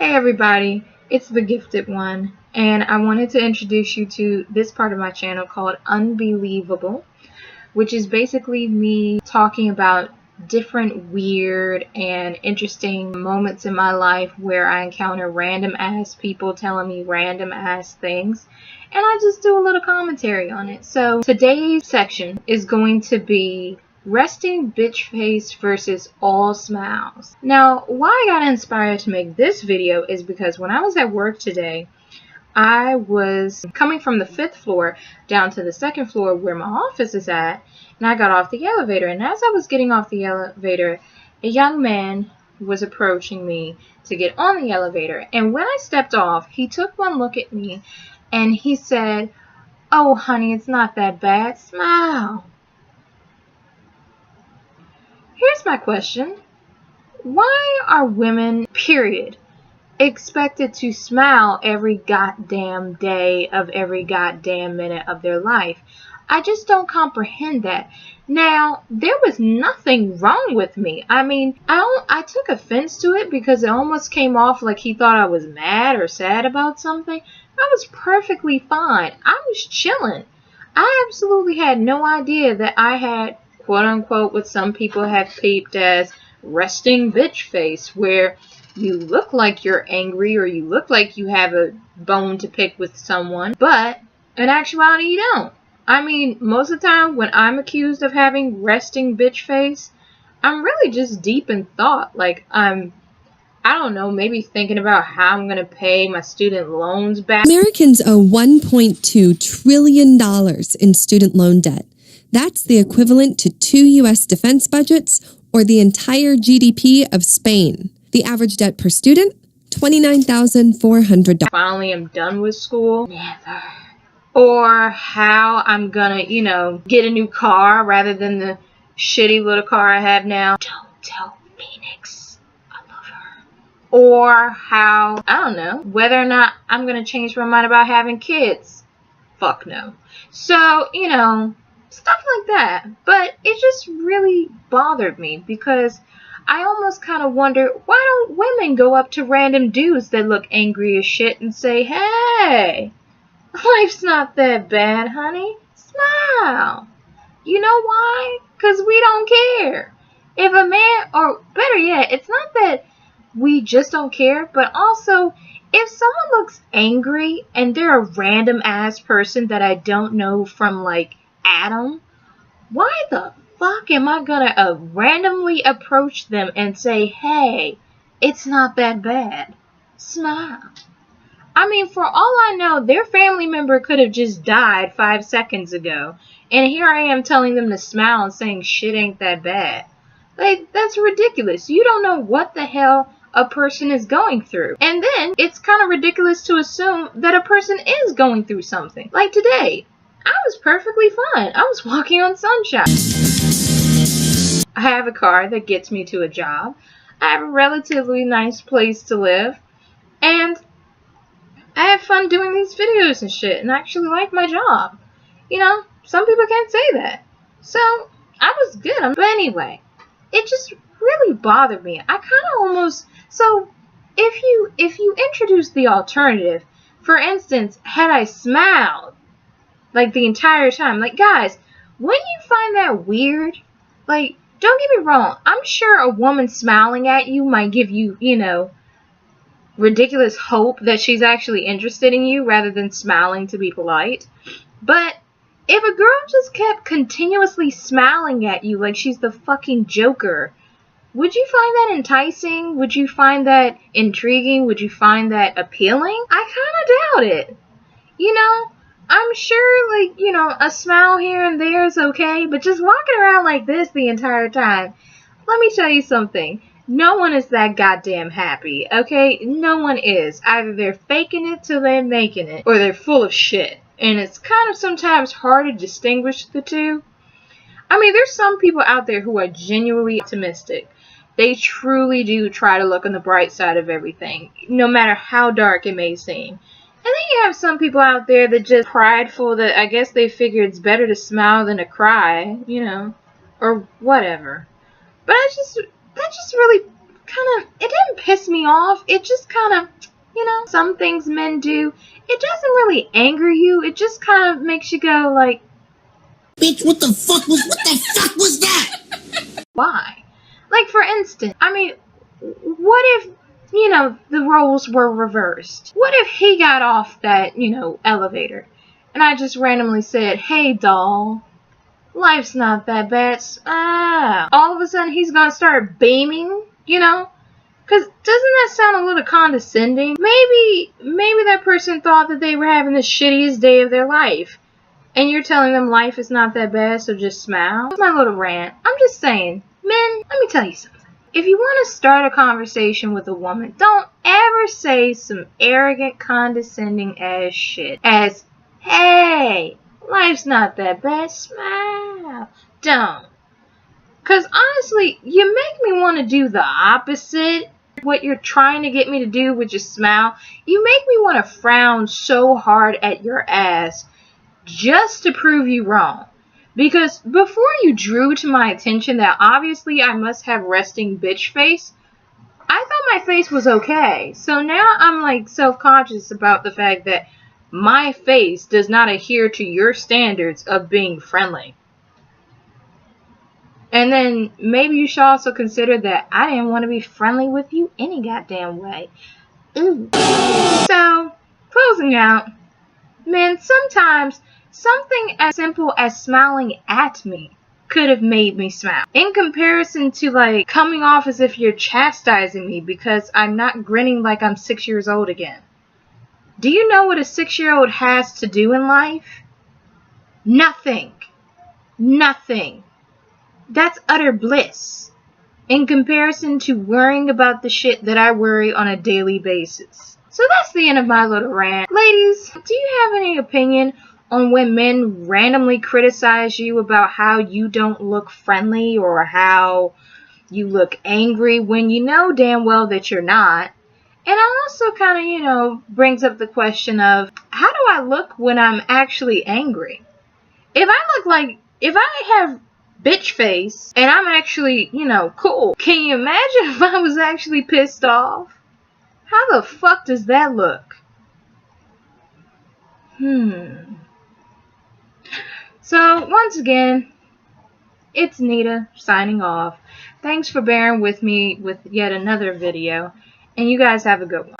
Hey everybody, it's the Gifted One, and I wanted to introduce you to this part of my channel called Un-Bee-Lievable, which is basically me talking about different weird and interesting moments in my life where I encounter random ass people telling me random ass things, and I just do a little commentary on it. So today's section is going to be resting bitch face versus all smiles. Now, why I got inspired to make this video is because when I was at work today, I was coming from the 5th floor down to the 2nd floor where my office is at, and I got off the elevator, and as I was getting off the elevator, a young man was approaching me to get on the elevator, and when I stepped off, he took one look at me and he said, "Oh honey, it's not that bad, smile." Here's my question. Why are women, period, expected to smile every goddamn day of every goddamn minute of their life? I just don't comprehend that. Now, there was nothing wrong with me. I mean, I took offense to it because it almost came off like he thought I was mad or sad about something. I was perfectly fine. I was chilling. I absolutely had no idea that I had, quote unquote, what some people have peeped as resting bitch face, where you look like you're angry or you look like you have a bone to pick with someone, but in actuality you don't. I mean, most of the time when I'm accused of having resting bitch face, I'm really just deep in thought. Like I don't know, maybe thinking about how I'm going to pay my student loans back. Americans owe $1.2 trillion in student loan debt. That's the equivalent to 2 U.S. defense budgets or the entire GDP of Spain. The average debt per student, $29,400. Finally am done with school. Never. Or how I'm gonna, get a new car rather than the shitty little car I have now. Don't tell Phoenix I love her. Or how, I don't know, whether or not I'm gonna change my mind about having kids. Fuck no. So, stuff like that. But it just really bothered me because I almost kind of wonder, why don't women go up to random dudes that look angry as shit and say, "Hey, life's not that bad, honey. Smile." You know why? Because we don't care. If a man, or better yet, it's not that we just don't care, but also if someone looks angry and they're a random ass person that I don't know from like Adam, why the fuck am I gonna randomly approach them and say, "Hey, it's not that bad, smile"? I mean, for all I know, their family member could have just died 5 seconds ago, and here I am telling them to smile and saying shit ain't that bad. Like, that's ridiculous. You don't know what the hell a person is going through. And then, it's kind of ridiculous to assume that a person is going through something. Like today, I was perfectly fine. I was walking on sunshine. I have a car that gets me to a job. I have a relatively nice place to live. And I have fun doing these videos and shit, and I actually like my job. Some people can't say that. So, I was good. But anyway, it just really bothered me. I kind of almost, so if you introduce the alternative, for instance, had I smiled like the entire time, like guys, wouldn't you find that weird? Like, don't get me wrong, I'm sure a woman smiling at you might give you, ridiculous hope that she's actually interested in you rather than smiling to be polite. But if a girl just kept continuously smiling at you like she's the fucking Joker, would you find that enticing? Would you find that intriguing? Would you find that appealing? I kind of doubt it. I'm sure, a smile here and there is okay, but just walking around like this the entire time, let me tell you something. No one is that goddamn happy, okay? No one is. Either they're faking it till they're making it, or they're full of shit. And it's kind of sometimes hard to distinguish the two. I mean, there's some people out there who are genuinely optimistic. They truly do try to look on the bright side of everything, no matter how dark it may seem. And then you have some people out there that just prideful, that I guess they figure it's better to smile than to cry, or whatever. But that just really it didn't piss me off. It just kind of, you know, some things men do. It doesn't really anger you. It just kind of makes you go like, bitch, what the fuck was that? why? Like, for instance, I mean, what if, you know, the roles were reversed? What if he got off that, you know, elevator and I just randomly said, hey, doll, life's not that bad. All of a sudden he's gonna start beaming, you know? Because doesn't that sound a little condescending? Maybe that person thought that they were having the shittiest day of their life. And you're telling them life is not that bad, so just smile? That's my little rant. I'm just saying, men, let me tell you something. If you want to start a conversation with a woman, don't ever say some arrogant, condescending ass shit as, hey, life's not that bad, smile. Don't. Because honestly, you make me want to do the opposite. What you're trying to get me to do with just smile. You make me want to frown so hard at your ass just to prove you wrong. Because before you drew to my attention that obviously I must have resting bitch face, I thought my face was okay. So now I'm like self-conscious about the fact that my face does not adhere to your standards of being friendly. And then maybe you should also consider that I didn't want to be friendly with you any goddamn way. Ooh. So, closing out, men, sometimes something as simple as smiling at me could have made me smile. In comparison to like coming off as if you're chastising me because I'm not grinning like I'm 6 years old again. Do you know what a 6-year-old has to do in life? Nothing. Nothing. That's utter bliss in comparison to worrying about the shit that I worry on a daily basis. So that's the end of my little rant. Ladies, do you have any opinion on when men randomly criticize you about how you don't look friendly or how you look angry when you know damn well that you're not? And it also kind of, you know, brings up the question of, how do I look when I'm actually angry? If I have bitch face and I'm actually, you know, cool, can you imagine if I was actually pissed off? How the fuck does that look? So, once again, it's Nita signing off. Thanks for bearing with me with yet another video, and you guys have a good one.